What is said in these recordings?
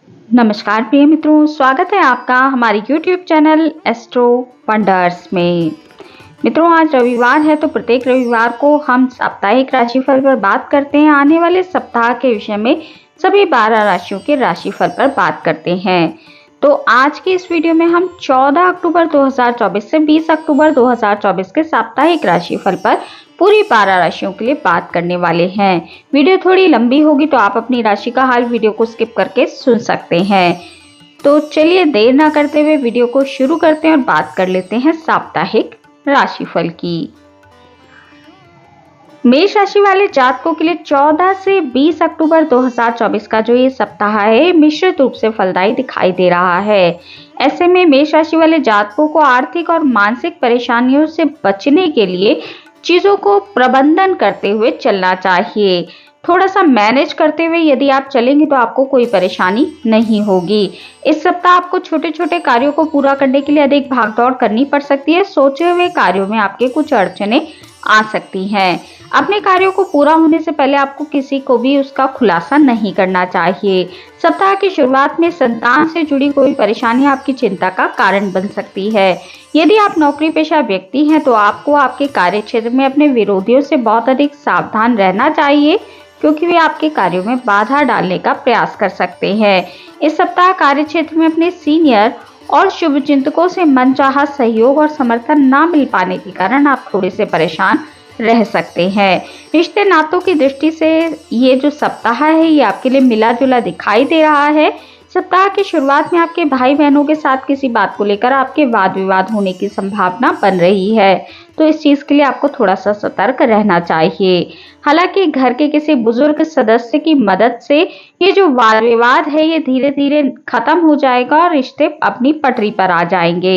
नमस्कार प्रिय मित्रों, स्वागत है आपका हमारे YouTube चैनल एस्ट्रो वंडर्स में। मित्रों, आज रविवार है तो प्रत्येक रविवार को हम साप्ताहिक राशिफल पर बात करते हैं। आने वाले सप्ताह के विषय में सभी 12 राशियों के राशिफल पर बात करते हैं। तो आज की इस वीडियो में हम 14 अक्टूबर 2024 से 20 अक्टूबर 2024 के साप्ताहिक राशिफल पर पूरी 12 राशियों के लिए बात करने वाले हैं। वीडियो थोड़ी लंबी होगी तो आप अपनी राशि का हाल वीडियो को स्किप करके सुन सकते हैं। तो चलिए देर ना करते हुए वीडियो को शुरू करते हैं और बात कर लेते हैं साप्ताहिक राशिफल की। मेष राशि वाले जातकों के लिए 14 से 20 अक्टूबर 2024 का जो ये सप्ताह है मिश्रित रूप से फलदायी दिखाई दे रहा है। ऐसे में मेष राशि वाले जातकों को आर्थिक और मानसिक परेशानियों से बचने के लिए चीजों को प्रबंधन करते हुए चलना चाहिए। थोड़ा सा मैनेज करते हुए यदि आप चलेंगे तो आपको कोई परेशानी नहीं होगी। इस सप्ताह आपको छोटे छोटे कार्यों को पूरा करने के लिए अधिक भागदौड़ करनी पड़ सकती है। सोचे हुए कार्यों में आपके कुछ अड़चनें आ सकती हैं। अपने कार्यों को पूरा होने से पहले आपको किसी को भी उसका खुलासा नहीं करना चाहिए। सप्ताह की शुरुआत में संतान से जुड़ी कोई परेशानी आपकी चिंता का कारण बन सकती है। यदि आप नौकरी पेशा व्यक्ति हैं तो आपको आपके कार्य क्षेत्र में अपने विरोधियों से बहुत अधिक सावधान रहना चाहिए, क्योंकि वे आपके कार्यों में बाधा डालने का प्रयास कर सकते हैं। इस सप्ताह कार्य क्षेत्र में अपने सीनियर और शुभचिंतकों से मनचाहा सहयोग और समर्थन न मिल पाने के कारण आप थोड़े से परेशान रह सकते हैं। रिश्ते नातों की दृष्टि से ये जो सप्ताह है ये आपके लिए मिला जुला दिखाई दे रहा है। सप्ताह की शुरुआत में आपके भाई बहनों के साथ किसी बात को लेकर आपके वाद विवाद होने की संभावना बन रही है, तो इस चीज के लिए आपको थोड़ा सा सतर्क रहना चाहिए। हालांकि घर के किसी बुजुर्ग सदस्य की मदद से ये जो वाद विवाद है ये धीरे धीरे खत्म हो जाएगा और रिश्ते अपनी पटरी पर आ जाएंगे।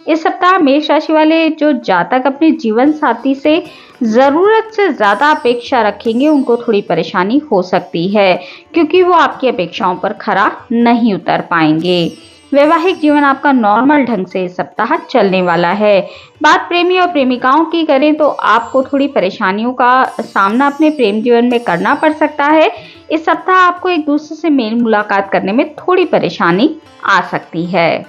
इस सप्ताह मेष राशि वाले जो जातक अपने जीवन साथी से जरूरत से ज्यादा अपेक्षा रखेंगे उनको थोड़ी परेशानी हो सकती है, क्योंकि वो आपकी अपेक्षाओं पर खरा नहीं उतर पाएंगे। वैवाहिक जीवन आपका नॉर्मल ढंग से इस सप्ताह चलने वाला है। बात प्रेमी और प्रेमिकाओं की करें तो आपको थोड़ी परेशानियों का सामना अपने प्रेम जीवन में करना पड़ सकता है। इस सप्ताह आपको एक दूसरे से मेल मुलाकात करने में थोड़ी परेशानी आ सकती है।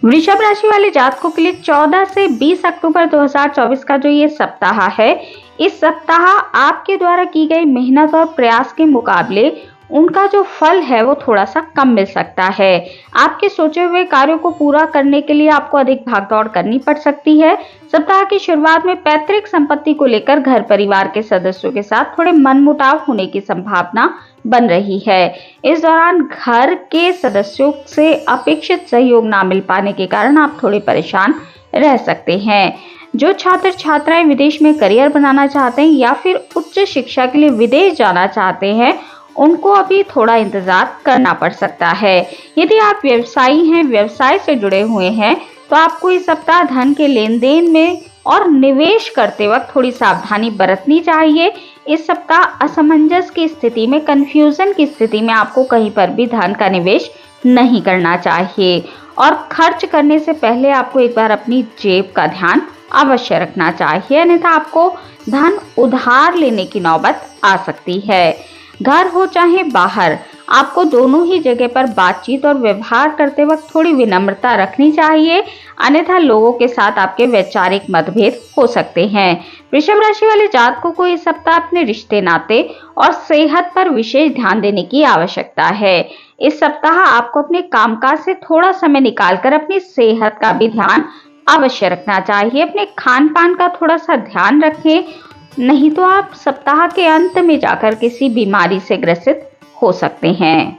वृषभ राशि वाले जातकों के लिए 14 से 20 अक्टूबर 2024 का जो ये सप्ताह है, इस सप्ताह आपके द्वारा की गई मेहनत और प्रयास के मुकाबले उनका जो फल है वो थोड़ा सा कम मिल सकता है। आपके सोचे हुए कार्यों को पूरा करने के लिए आपको अधिक भागदौड़ करनी पड़ सकती है। सप्ताह की शुरुआत में पैतृक संपत्ति को लेकर घर परिवार के सदस्यों के साथ थोड़े मनमुटाव होने की संभावना बन रही है। इस दौरान घर के सदस्यों से अपेक्षित सहयोग ना मिल पाने के कारण आप थोड़े परेशान रह सकते हैं। जो छात्र छात्राएं विदेश में करियर बनाना चाहते हैं या फिर उच्च शिक्षा के लिए विदेश जाना चाहते हैं, उनको अभी थोड़ा इंतजार करना पड़ सकता है। यदि आप व्यवसायी हैं, व्यवसाय से जुड़े हुए हैं, तो आपको इस सप्ताह धन के लेन देन में और निवेश करते वक्त थोड़ी सावधानी बरतनी चाहिए। इस सप्ताह असमंजस की स्थिति में, कंफ्यूजन की स्थिति में आपको कहीं पर भी धन का निवेश नहीं करना चाहिए और खर्च करने से पहले आपको एक बार अपनी जेब का ध्यान अवश्य रखना चाहिए, अन्यथा आपको धन उधार लेने की नौबत आ सकती है। घर हो चाहे बाहर, आपको दोनों ही जगह पर बातचीत और व्यवहार करते वक्त थोड़ी विनम्रता रखनी चाहिए, अन्यथा लोगों के साथ आपके वैचारिक मतभेद हो सकते हैं। वृषभ राशि वाले जातकों को इस सप्ताह अपने रिश्ते नाते और सेहत पर विशेष ध्यान देने की आवश्यकता है। इस सप्ताह आपको अपने कामकाज से थोड़ा समय निकालकर अपनी सेहत का भी ध्यान अवश्य रखना चाहिए। अपने खान पान का थोड़ा सा ध्यान रखें, नहीं तो आप सप्ताह के अंत में जाकर किसी बीमारी से ग्रसित हो सकते हैं।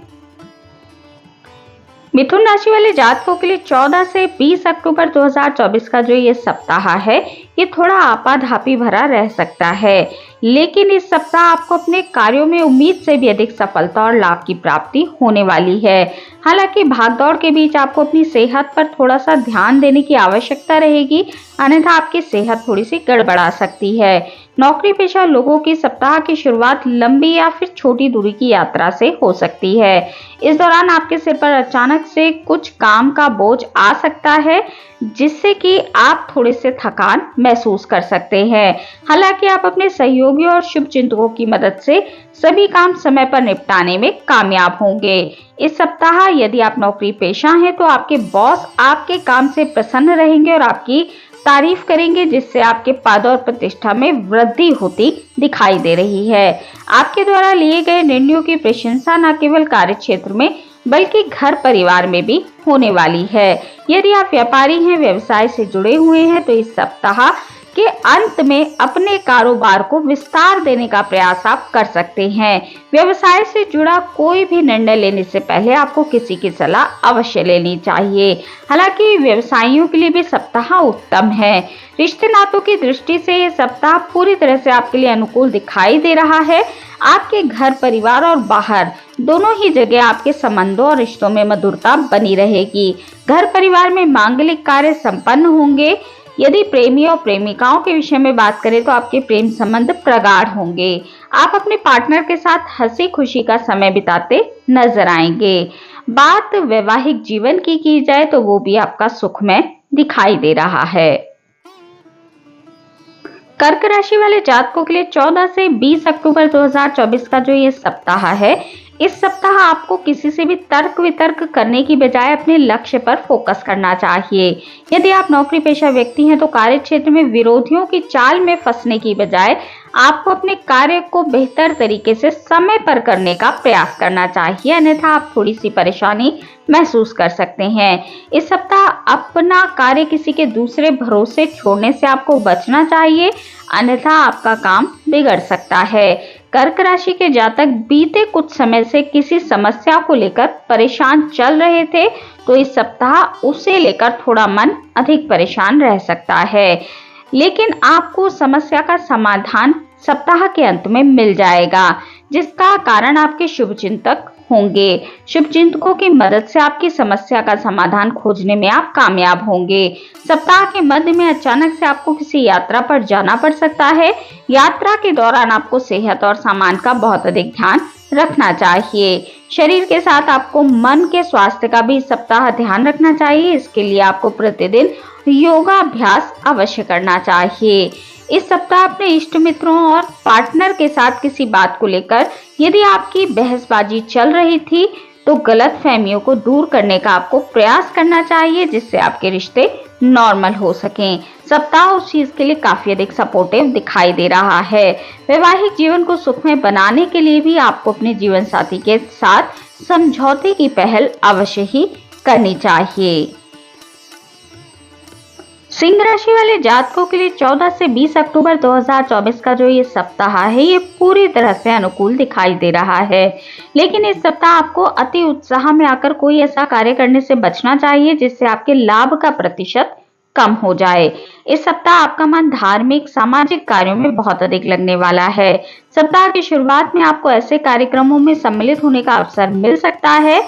मिथुन राशि वाले जातकों के लिए 14 से 20 अक्टूबर 2024 का जो ये सप्ताह है ये थोड़ा आपाधापी भरा रह सकता है, लेकिन इस सप्ताह आपको अपने कार्यों में उम्मीद से भी अधिक सफलता और लाभ की प्राप्ति होने वाली है। हालांकि भागदौड़ के बीच आपको अपनी सेहत पर थोड़ा सा ध्यान देने की आवश्यकता रहेगी, अन्यथा आपकी सेहत थोड़ी सी गड़बड़ा सकती है। नौकरी पेशा लोगों की सप्ताह की शुरुआत लंबी या फिर छोटी दूरी की यात्रा से हो सकती है। इस दौरान आपके सिर पर अचानक से कुछ काम का बोझ आ सकता है, जिससे कि आप थोड़े से थकान महसूस कर सकते हैं। हालांकि आप अपने सहयोगियों और शुभ चिंतकों की मदद से सभी काम समय पर निपटाने में कामयाब होंगे। इस सप्ताह यदि आप नौकरी पेशा हैं तो आपके बॉस आपके काम से प्रसन्न रहेंगे और आपकी तारीफ करेंगे, जिससे आपके पद और प्रतिष्ठा में वृद्धि होती दिखाई दे रही है। आपके द्वारा लिए गए निर्णयों की प्रशंसा न केवल कार्य क्षेत्र में बल्कि घर परिवार में भी होने वाली है। यदि आप व्यापारी हैं, व्यवसाय से जुड़े हुए हैं तो इस सप्ताह के अंत में अपने कारोबार को विस्तार देने का प्रयास आप कर सकते हैं। व्यवसाय से जुड़ा कोई भी निर्णय लेने से पहले आपको किसी की सलाह अवश्य लेनी चाहिए। हालांकि व्यवसायियों के लिए भी सप्ताह उत्तम है। रिश्ते नातों की दृष्टि से ये सप्ताह पूरी तरह से आपके लिए अनुकूल दिखाई दे रहा है। आपके घर परिवार और बाहर दोनों ही जगह आपके संबंधों और रिश्तों में मधुरता बनी रहेगी। घर परिवार में मांगलिक कार्य संपन्न होंगे। यदि प्रेमी और प्रेमिकाओं के विषय में बात करें तो आपके प्रेम संबंध प्रगाढ़ होंगे। आप अपने पार्टनर के साथ हंसी खुशी का समय बिताते नजर आएंगे। बात वैवाहिक जीवन की जाए तो वो भी आपका सुखमय दिखाई दे रहा है। कर्क राशि वाले जातकों के लिए 14 से 20 अक्टूबर 2024 का जो ये सप्ताह है, इस सप्ताह आपको किसी से भी तर्क वितर्क करने की बजाय अपने लक्ष्य पर फोकस करना चाहिए। यदि आप नौकरी पेशा व्यक्ति हैं तो कार्य क्षेत्र में विरोधियों की चाल में फंसने की बजाय आपको अपने कार्य को बेहतर तरीके से समय पर करने का प्रयास करना चाहिए, अन्यथा आप थोड़ी सी परेशानी महसूस कर सकते हैं। इस सप्ताह अपना कार्य किसी के दूसरे भरोसे छोड़ने से आपको बचना चाहिए, अन्यथा आपका काम बिगड़ सकता है। कर्क राशि के जातक बीते कुछ समय से किसी समस्या को लेकर परेशान चल रहे थे तो इस सप्ताह उसे लेकर थोड़ा मन अधिक परेशान रह सकता है, लेकिन आपको समस्या का समाधान सप्ताह के अंत में मिल जाएगा, जिसका कारण आपके शुभचिंतक होंगे। शुभचिंतकों की मदद से आपकी समस्या का समाधान खोजने में आप कामयाब होंगे। सप्ताह के मध्य में अचानक से आपको किसी यात्रा पर जाना पड़ सकता है। यात्रा के दौरान आपको सेहत और सामान का बहुत अधिक ध्यान रखना चाहिए। शरीर के साथ आपको मन के स्वास्थ्य का भी सप्ताह ध्यान रखना चाहिए। इसके लिए आपको प्रतिदिन योगाभ्यास अवश्य करना चाहिए। इस सप्ताह अपने इष्ट मित्रों और पार्टनर के साथ किसी बात को लेकर यदि आपकी बहसबाजी चल रही थी तो गलत फहमियों को दूर करने का आपको प्रयास करना चाहिए, जिससे आपके रिश्ते नॉर्मल हो सकें। सप्ताह उस चीज के लिए काफी अधिक सपोर्टिव दिखाई दे रहा है। वैवाहिक जीवन को सुखमय बनाने के लिए भी आपको अपने जीवन साथी के साथ समझौते की पहल अवश्य ही करनी चाहिए। सिंह राशि वाले जातकों के लिए 14 से 20 अक्टूबर 2024 का जो ये सप्ताह है, ये पूरी तरह से अनुकूल दिखाई दे रहा है, लेकिन इस सप्ताह आपको अति उत्साह में आकर कोई ऐसा कार्य करने से बचना चाहिए जिससे आपके लाभ का प्रतिशत कम हो जाए। इस सप्ताह आपका मन धार्मिक सामाजिक कार्यों में बहुत अधिक लगने वाला है। सप्ताह की शुरुआत में आपको ऐसे कार्यक्रमों में सम्मिलित होने का अवसर मिल सकता है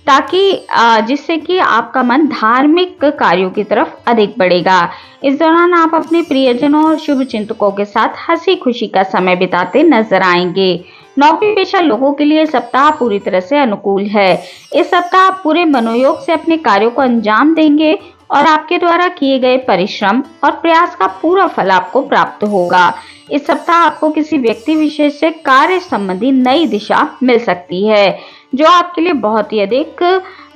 ताकि जिससे कि आपका मन धार्मिक कार्यों की तरफ अधिक बढ़ेगा। इस दौरान आप अपने प्रियजनों और शुभ चिंतकों के साथ हंसी खुशी का समय बिताते नजर आएंगे। नौकरी पेशा लोगों के लिए सप्ताह पूरी तरह से अनुकूल है। इस सप्ताह आप पूरे मनोयोग से अपने कार्यों को अंजाम देंगे और आपके द्वारा किए गए परिश्रम और प्रयास का पूरा फल आपको प्राप्त होगा। इस सप्ताह आपको किसी व्यक्ति विशेष से कार्य संबंधी नई दिशा मिल सकती है, जो आपके लिए बहुत ही अधिक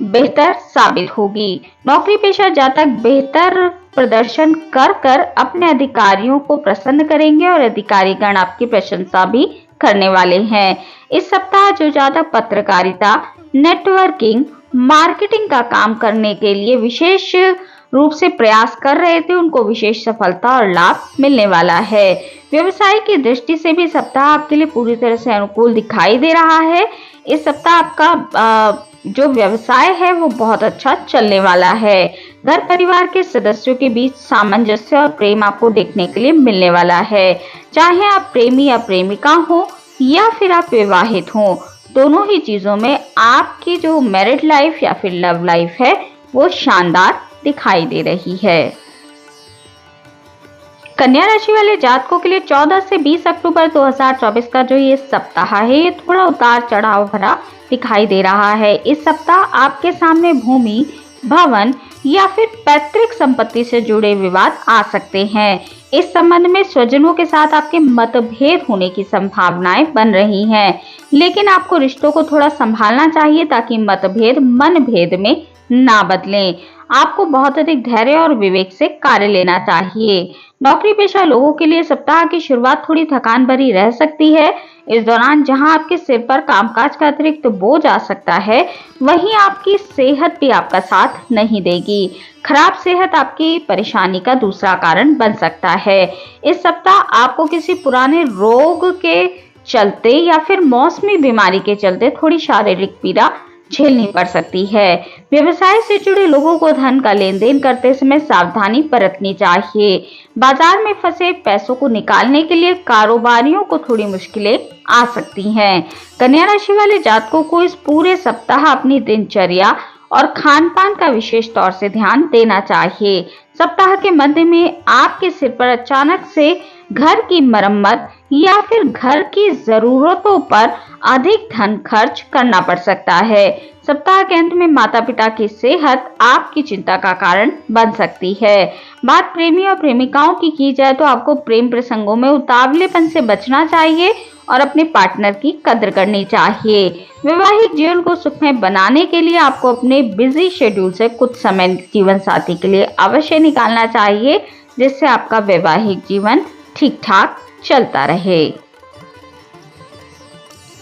बेहतर साबित होगी। नौकरी पेशा जातक बेहतर प्रदर्शन कर अपने अधिकारियों को प्रसन्न करेंगे और अधिकारीगण आपकी प्रशंसा भी करने वाले हैं। इस सप्ताह जो जातक पत्रकारिता, नेटवर्किंग, मार्केटिंग का काम करने के लिए विशेष रूप से प्रयास कर रहे थे, उनको विशेष सफलता और लाभ मिलने वाला है। व्यवसाय की दृष्टि से भी सप्ताह आपके लिए पूरी तरह से अनुकूल दिखाई दे रहा है। इस सप्ताह आपका जो व्यवसाय है वो बहुत अच्छा चलने वाला है। घर परिवार के सदस्यों के बीच सामंजस्य और प्रेम आपको देखने के लिए मिलने वाला है। चाहे आप प्रेमी या प्रेमिका हो या फिर आप विवाहित हो, दोनों ही चीजों में आपकी जो मैरिड लाइफ या फिर लव लाइफ है वो शानदार दिखाई दे रही है। कन्या राशि वाले जातकों के लिए 14 से 20 अक्टूबर 2024 का जो ये सप्ताह है, ये थोड़ा उतार चढ़ाव भरा दिखाई दे रहा है। इस सप्ताह आपके सामने भूमि, भवन, या फिर पैतृक संपत्ति से जुड़े विवाद आ सकते हैं। इस संबंध में स्वजनों के साथ आपके मतभेद होने की संभावनाएं बन रही हैं, लेकिन आपको रिश्तों को थोड़ा संभालना चाहिए ताकि मतभेद मनभेद में ना बदलें। आपको बहुत अधिक धैर्य और विवेक से कार्य लेना चाहिए। नौकरी पेशा लोगों के लिए सप्ताह की शुरुआत थोड़ी थकान भरी रह सकती है। इस दौरान जहां आपके सिर पर कामकाज का अतिरिक्त बोझ आ सकता है, वहीं आपकी सेहत भी आपका साथ नहीं देगी। खराब सेहत आपकी परेशानी का दूसरा कारण बन सकता है। इस सप्ताह आपको किसी पुराने रोग के चलते या फिर मौसमी बीमारी के चलते थोड़ी शारीरिक पीड़ा झेलनी पड़ सकती है। व्यवसाय से जुड़े लोगों को धन का लेन देन करते समय सावधानी बरतनी चाहिए। बाजार में फंसे पैसों को निकालने के लिए कारोबारियों को थोड़ी मुश्किलें आ सकती हैं। कन्या राशि वाले जातकों को इस पूरे सप्ताह अपनी दिनचर्या और खान पान का विशेष तौर से ध्यान देना चाहिए। सप्ताह के मध्य में आपके सिर पर अचानक से घर की मरम्मत या फिर घर की जरूरतों पर अधिक धन खर्च करना पड़ सकता है। सप्ताह के अंत में माता पिता की सेहत आपकी चिंता का कारण बन सकती है। बात प्रेमी और प्रेमिकाओं की जाए तो आपको प्रेम प्रसंगों में उतावलेपन से बचना चाहिए और अपने पार्टनर की कदर करनी चाहिए। वैवाहिक जीवन को सुखमय बनाने के लिए आपको अपने बिजी शेड्यूल से कुछ समय जीवन साथी के लिए अवश्य निकालना चाहिए, जिससे आपका वैवाहिक जीवन ठीक ठाक चलता रहे।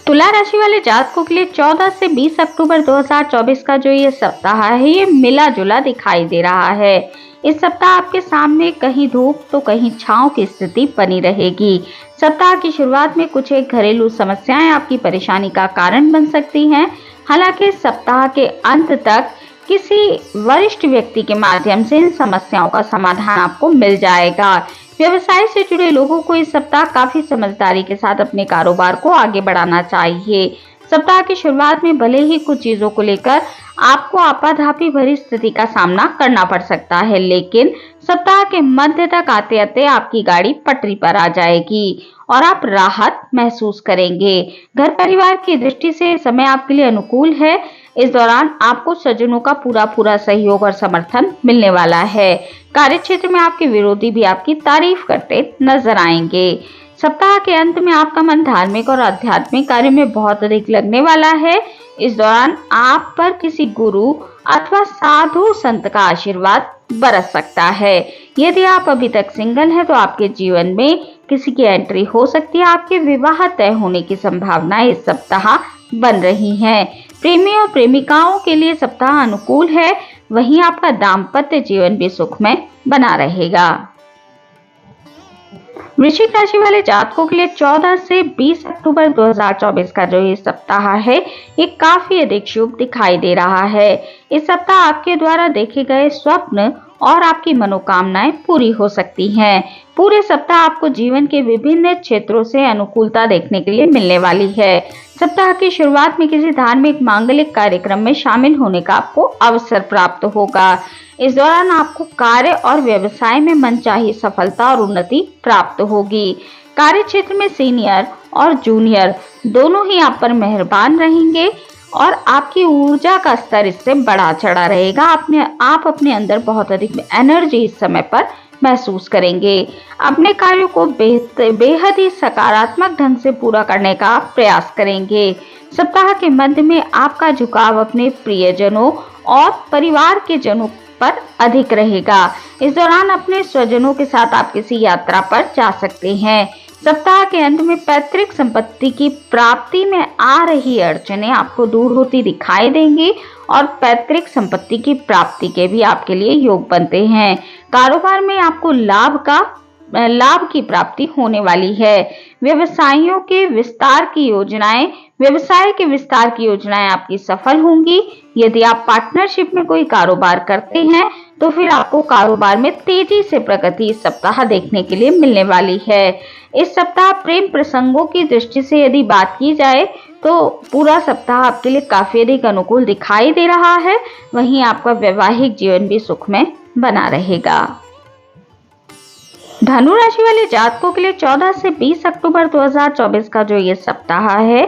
तुला राशि वाले जातकों के लिए 14 से 20 अक्टूबर 2024 का जो ये सप्ताह है, ये मिला जुला दिखाई दे रहा है। इस सप्ताह आपके सामने कहीं धूप तो कहीं छांव की स्थिति बनी रहेगी। सप्ताह की शुरुआत में कुछ एक घरेलू समस्याएं आपकी परेशानी का कारण बन सकती हैं। हालांकि सप्ताह के अंत तक किसी वरिष्ठ व्यक्ति के माध्यम से इन समस्याओं का समाधान आपको मिल जाएगा। व्यवसाय से जुड़े लोगों को इस सप्ताह काफी समझदारी के साथ अपने कारोबार को आगे बढ़ाना चाहिए। सप्ताह की शुरुआत में भले ही कुछ चीजों को लेकर आपको आपाधापी भरी स्थिति का सामना करना पड़ सकता है, लेकिन सप्ताह के मध्य तक आते आते आपकी गाड़ी पटरी पर आ जाएगी और आप राहत महसूस करेंगे। घर परिवार की दृष्टि से समय आपके लिए अनुकूल है। इस दौरान आपको स्वजनों का पूरा सहयोग और समर्थन मिलने वाला है। कार्य क्षेत्र में आपके विरोधी भी आपकी तारीफ करते नजर आएंगे। सप्ताह के अंत में आपका मन धार्मिक और आध्यात्मिक कार्य में बहुत अधिक लगने वाला है। इस दौरान आप पर किसी गुरु अथवा साधु संत का आशीर्वाद बरस सकता है। यदि आप अभी तक सिंगल हैं तो आपके जीवन में किसी की एंट्री हो सकती है। आपके विवाह तय होने की संभावना इस सप्ताह बन रही है। प्रेमी और प्रेमिकाओं के लिए सप्ताह अनुकूल है, वहीं आपका दाम्पत्य जीवन भी सुखमय बना रहेगा। वृश्चिक राशि वाले जातकों के लिए 14 से 20 अक्टूबर 2024 का जो ये सप्ताह है, ये काफी अधिक शुभ दिखाई दे रहा है। इस सप्ताह आपके द्वारा देखे गए स्वप्न और आपकी मनोकामनाएं पूरी हो सकती हैं। पूरे सप्ताह आपको जीवन के विभिन्न क्षेत्रों से अनुकूलता देखने के लिए मिलने वाली है। सप्ताह की शुरुआत में किसी धार्मिक मांगलिक कार्यक्रम में शामिल होने का आपको अवसर प्राप्त होगा। इस दौरान आपको कार्य और व्यवसाय में मनचाही सफलता और उन्नति प्राप्त होगी। कार्य क्षेत्र में सीनियर और जूनियर दोनों ही आप पर मेहरबान रहेंगे और आपकी ऊर्जा का स्तर इससे बढ़ा चढ़ा रहेगा। आप अपने अंदर बहुत अधिक एनर्जी इस समय पर महसूस करेंगे। अपने कार्यों को बेहद ही सकारात्मक ढंग से पूरा करने का प्रयास करेंगे। सप्ताह के मध्य में आपका झुकाव अपने प्रियजनों और परिवार के जनों पर अधिक रहेगा। इस दौरान अपने स्वजनों के साथ आप किसी यात्रा पर जा सकते हैं। सप्ताह के अंत में पैतृक संपत्ति की प्राप्ति में आ रही अड़चनें आपको दूर होती दिखाई देंगी और पैतृक संपत्ति की प्राप्ति के भी आपके लिए योग बनते हैं। कारोबार में आपको लाभ की प्राप्ति होने वाली है। व्यवसाय के विस्तार की योजनाएं आपकी सफल होंगी। यदि आप पार्टनरशिप में कोई कारोबार करते हैं तो फिर आपको कारोबार में तेजी से प्रगति इस सप्ताह देखने के लिए मिलने वाली है। इस सप्ताह प्रेम प्रसंगों की दृष्टि से यदि बात की जाए तो पूरा सप्ताह आपके लिए काफी अधिक अनुकूल दिखाई दे रहा है। वहीं आपका वैवाहिक जीवन भी सुखमय बना रहेगा। धनु राशि वाले जातकों के लिए 14 से 20 अक्टूबर 2024 का जो ये सप्ताह है,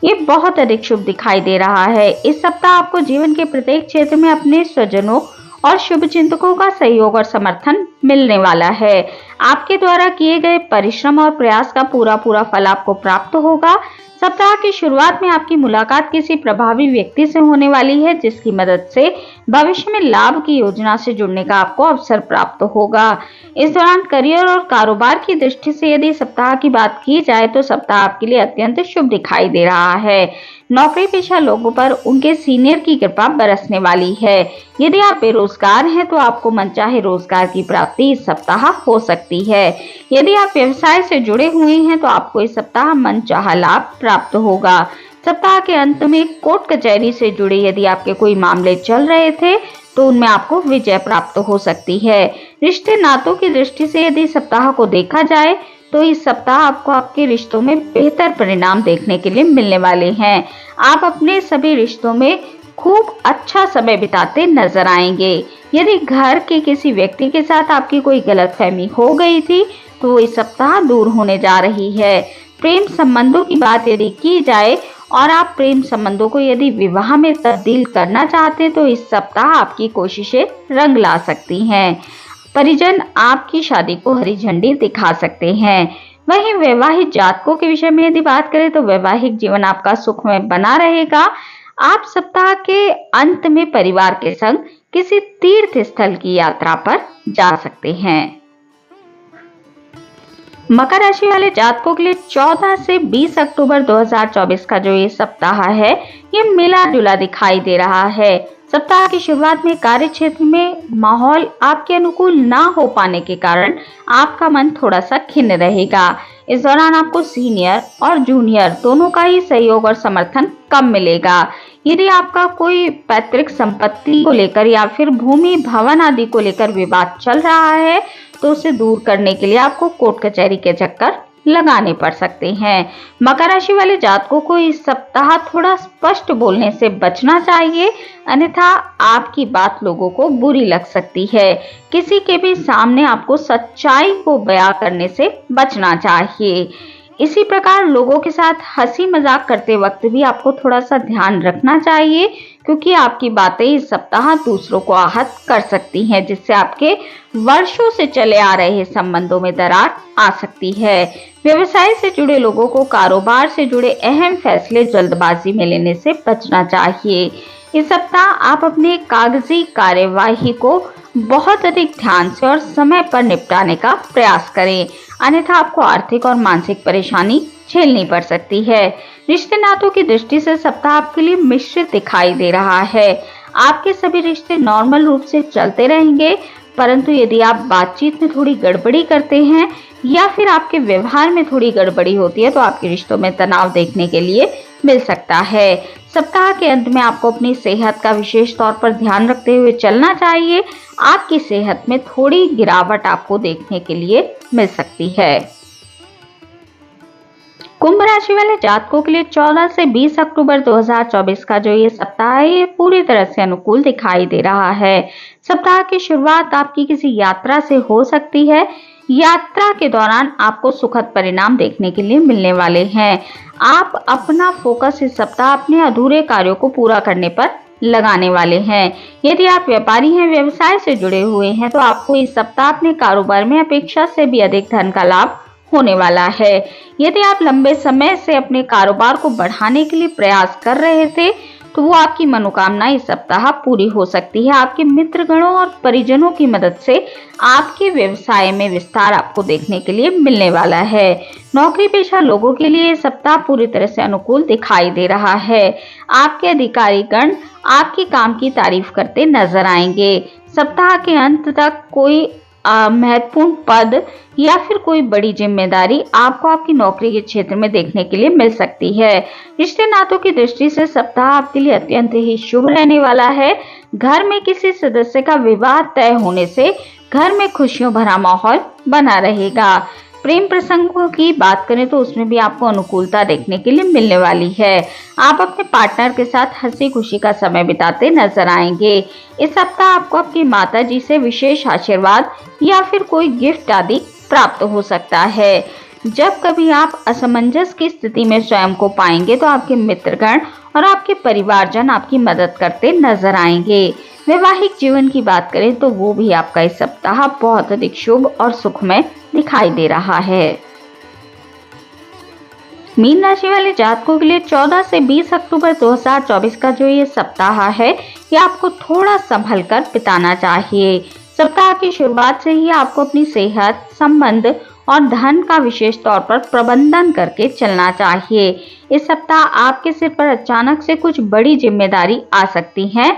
ये बहुत अधिक शुभ दिखाई दे रहा है। इस सप्ताह आपको जीवन के प्रत्येक क्षेत्र में अपने स्वजनों और शुभ चिंतकों का सहयोग और समर्थन मिलने वाला है। आपके द्वारा किए गए परिश्रम और प्रयास का पूरा फल आपको प्राप्त होगा। सप्ताह की शुरुआत में आपकी मुलाकात किसी प्रभावी व्यक्ति से होने वाली है, जिसकी मदद से भविष्य में लाभ की योजना से जुड़ने का आपको अवसर प्राप्त होगा। इस दौरान करियर और कारोबार की दृष्टि से यदि सप्ताह की बात की जाए तो सप्ताह आपके लिए अत्यंत शुभ दिखाई दे रहा है। नौकरी पेशा लोगों पर उनके सीनियर की कृपा बरसने वाली है। यदि आप बेरोजगार हैं तो आपको मनचाहे रोजगार की प्राप्ति इस सप्ताह हो सकती है। यदि आप व्यवसाय से जुड़े हुए हैं तो आपको इस सप्ताह मनचाहा लाभ प्राप्त होगा। सप्ताह के अंत में कोर्ट कचहरी से जुड़े यदि आपके कोई मामले चल रहे थे तो उनमें आपको विजय प्राप्त हो सकती है। रिश्ते नातों की दृष्टि से यदि सप्ताह को देखा जाए तो इस सप्ताह आपको आपके रिश्तों में बेहतर परिणाम देखने के लिए मिलने वाले हैं। आप अपने सभी रिश्तों में खूब अच्छा समय बिताते नजर आएंगे। यदि घर के किसी व्यक्ति के साथ आपकी कोई गलतफहमी हो गई थी तो वो इस सप्ताह दूर होने जा रही है। प्रेम संबंधों की बात यदि की जाए और आप प्रेम संबंधों को यदि विवाह में तब्दील करना चाहते हैं तो इस सप्ताह आपकी कोशिशें रंग ला सकती हैं। परिजन आपकी शादी को हरी झंडी दिखा सकते हैं। वहीं वैवाहिक जातकों के विषय में यदि बात करें तो वैवाहिक जीवन आपका सुखमय बना रहेगा। आप सप्ताह के अंत में परिवार के संग किसी तीर्थ स्थल की यात्रा पर जा सकते हैं। मकर राशि वाले जातकों के लिए 14 से 20 अक्टूबर 2024 का जो ये सप्ताह है ये मिला जुला दिखाई दे रहा है। सप्ताह की शुरुआत में कार्य क्षेत्र में माहौल आपके अनुकूल ना हो पाने के कारण आपका मन थोड़ा सा खिन्न रहेगा। इस दौरान आपको सीनियर और जूनियर दोनों का ही सहयोग और समर्थन कम मिलेगा। यदि आपका कोई पैतृक संपत्ति को लेकर या फिर भूमि भवन आदि को लेकर विवाद चल रहा है तो उसे दूर करने के लिए आपको कोर्ट कचहरी के चक्कर लगाने पड़ सकते हैं। मकर राशि वाले जातकों को इस सप्ताह थोड़ा स्पष्ट बोलने से बचना चाहिए, अन्यथा आपकी बात लोगों को बुरी लग सकती है। किसी के भी सामने आपको सच्चाई को बयां करने से बचना चाहिए। इसी प्रकार लोगों के साथ हंसी मजाक करते वक्त भी आपको थोड़ा सा ध्यान रखना चाहिए, क्योंकि आपकी बातें इस सप्ताह दूसरों को आहत कर सकती हैं, जिससे आपके वर्षों से चले आ रहे संबंधों में दरार आ सकती है। व्यवसाय से जुड़े लोगों को कारोबार से जुड़े अहम फैसले जल्दबाजी में लेने से बचना चाहिए। इस सप्ताह आप अपने कागजी कार्यवाही को बहुत अधिक ध्यान से और समय पर निपटाने का प्रयास करें, अन्यथा आपको आर्थिक और मानसिक परेशानी झेलनी पड़ सकती है। रिश्ते नातों की दृष्टि से सप्ताह आपके लिए मिश्रित दिखाई दे रहा है। आपके सभी रिश्ते नॉर्मल रूप से चलते रहेंगे, परंतु यदि आप बातचीत में थोड़ी गड़बड़ी करते हैं या फिर आपके व्यवहार में थोड़ी गड़बड़ी होती है तो आपके रिश्तों में तनाव देखने के लिए मिल सकता है। सप्ताह के अंत में आपको अपनी सेहत का विशेष तौर पर ध्यान रखते हुए चलना चाहिए। आपकी सेहत में थोड़ी गिरावट आपको देखने के लिए मिल सकती है। कुंभ राशि वाले जातकों के लिए 14 से 20 अक्टूबर 2024 का जो ये सप्ताह है ये पूरी तरह से अनुकूल दिखाई दे रहा है। सप्ताह की शुरुआत आपकी किसी यात्रा से हो सकती है। यात्रा के दौरान आपको सुखद परिणाम देखने के लिए मिलने वाले हैं। आप अपना फोकस इस सप्ताह अपने अधूरे कार्यों को पूरा करने पर लगाने वाले हैं। यदि आप व्यापारी हैं, व्यवसाय से जुड़े हुए हैं तो आपको इस सप्ताह अपने कारोबार में अपेक्षा से भी अधिक धन का लाभ होने वाला है। यदि आप लंबे समय से अपने कारोबार को बढ़ाने के लिए प्रयास कर रहे थे तो वो आपकी मनोकामना इस सप्ताह पूरी हो सकती है। आपके मित्रगणों और परिजनों की मदद से आपके व्यवसाय में विस्तार आपको देखने के लिए मिलने वाला है। नौकरी पेशा लोगों के लिए सप्ताह पूरी तरह से अनुकूल दिखाई दे रहा है। आपके अधिकारीगण आपके काम की तारीफ करते नजर आएंगे। सप्ताह के अंत तक कोई महत्वपूर्ण पद या फिर कोई बड़ी जिम्मेदारी आपको आपकी नौकरी के क्षेत्र में देखने के लिए मिल सकती है। रिश्ते नातों की दृष्टि से सप्ताह आपके लिए अत्यंत ही शुभ रहने वाला है। घर में किसी सदस्य का विवाह तय होने से घर में खुशियों भरा माहौल बना रहेगा। प्रेम प्रसंगों की बात करें तो उसमें भी आपको अनुकूलता देखने के लिए मिलने वाली है। आप अपने पार्टनर के साथ हंसी खुशी का समय बिताते नजर आएंगे। इस सप्ताह आपको आपकी माता जी से विशेष आशीर्वाद या फिर कोई गिफ्ट आदि प्राप्त हो सकता है। जब कभी आप असमंजस की स्थिति में स्वयं को पाएंगे तो आपके मित्रगण और आपके परिवारजन आपकी मदद करते नजर आएंगे। वैवाहिक जीवन की बात करें तो वो भी आपका इस सप्ताह बहुत अधिक शुभ और सुखमय दिखाई दे रहा है। मीन राशि वाले जातकों के लिए 14 से 20 अक्टूबर 2024 का जो ये सप्ताह है, ये आपको थोड़ा संभल कर बिताना चाहिए। सप्ताह की शुरुआत से ही आपको अपनी सेहत, संबंध और धन का विशेष तौर पर प्रबंधन करके चलना चाहिए। इस सप्ताह आपके सिर पर अचानक से कुछ बड़ी जिम्मेदारी आ सकती है,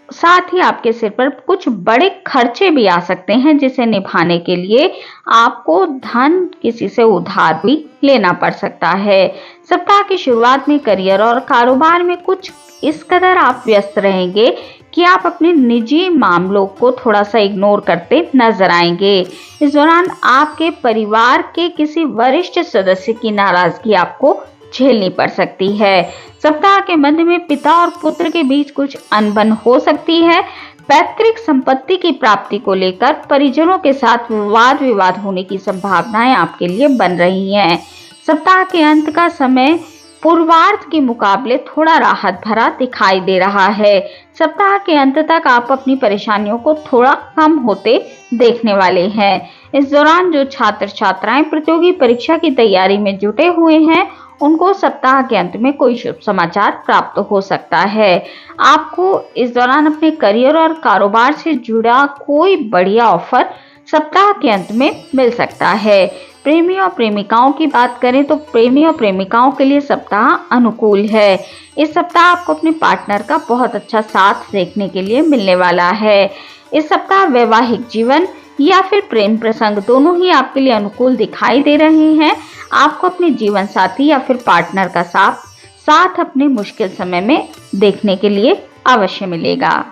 साथ ही आपके सिर पर कुछ बड़े खर्चे भी आ सकते हैं, जिसे निभाने के लिए आपको धन किसी से उधार भी लेना पड़ सकता है। सप्ताह की शुरुआत में करियर और कारोबार में कुछ इस कदर आप व्यस्त रहेंगे कि आप अपने निजी मामलों को थोड़ा सा इग्नोर करते नजर आएंगे। इस दौरान आपके परिवार के किसी वरिष्ठ सदस्य की नाराजगी आपको झेलनी पड़ सकती है। सप्ताह के मध्य में पिता और पुत्र के बीच कुछ अनबन हो सकती है। पैतृक संपत्ति की प्राप्ति को लेकर परिजनों के साथ वाद विवाद होने की संभावनाएं आपके लिए बन रही हैं। सप्ताह के अंत का समय पूर्वार्ध के मुकाबले थोड़ा राहत भरा दिखाई दे रहा है। सप्ताह के अंत तक आप अपनी परेशानियों को थोड़ा कम होते देखने वाले हैं। इस दौरान जो छात्र छात्राएं प्रतियोगी परीक्षा की तैयारी में जुटे हुए हैं, उनको सप्ताह के अंत में कोई शुभ समाचार प्राप्त हो सकता है। आपको इस दौरान अपने करियर और कारोबार से जुड़ा कोई बढ़िया ऑफर सप्ताह के अंत में मिल सकता है। प्रेमी और प्रेमिकाओं की बात करें तो प्रेमी और प्रेमिकाओं के लिए सप्ताह अनुकूल है। इस सप्ताह आपको अपने पार्टनर का बहुत अच्छा साथ देखने के लिए मिलने वाला है। इस सप्ताह वैवाहिक जीवन या फिर प्रेम प्रसंग दोनों ही आपके लिए अनुकूल दिखाई दे रहे हैं। आपको अपने जीवन साथी या फिर पार्टनर का साथ अपने मुश्किल समय में देखने के लिए अवश्य मिलेगा।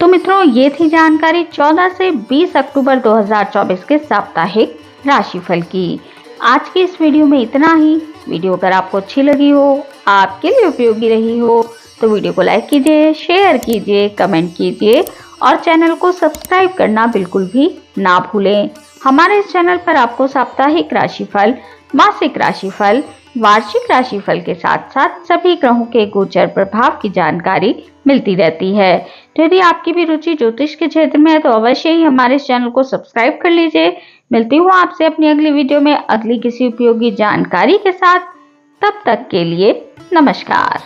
तो मित्रों, ये थी जानकारी 14 से 20 अक्टूबर 2024 के साप्ताहिक राशिफल की। आज की इस वीडियो में इतना ही। वीडियो अगर आपको अच्छी लगी हो, आपके लिए उपयोगी रही हो, तो वीडियो को लाइक कीजिए, शेयर कीजिए, कमेंट कीजिए और चैनल को सब्सक्राइब करना बिल्कुल भी ना भूलें। हमारे इस चैनल पर आपको साप्ताहिक राशिफल, मासिक राशिफल, वार्षिक राशिफल के साथ साथ सभी ग्रहों के गोचर प्रभाव की जानकारी मिलती रहती है। तो यदि आपकी भी रुचि ज्योतिष के क्षेत्र में है तो अवश्य ही हमारे इस चैनल को सब्सक्राइब कर लीजिए। मिलती हूँ आपसे अपनी अगली वीडियो में अगली किसी उपयोगी जानकारी के साथ। तब तक के लिए नमस्कार।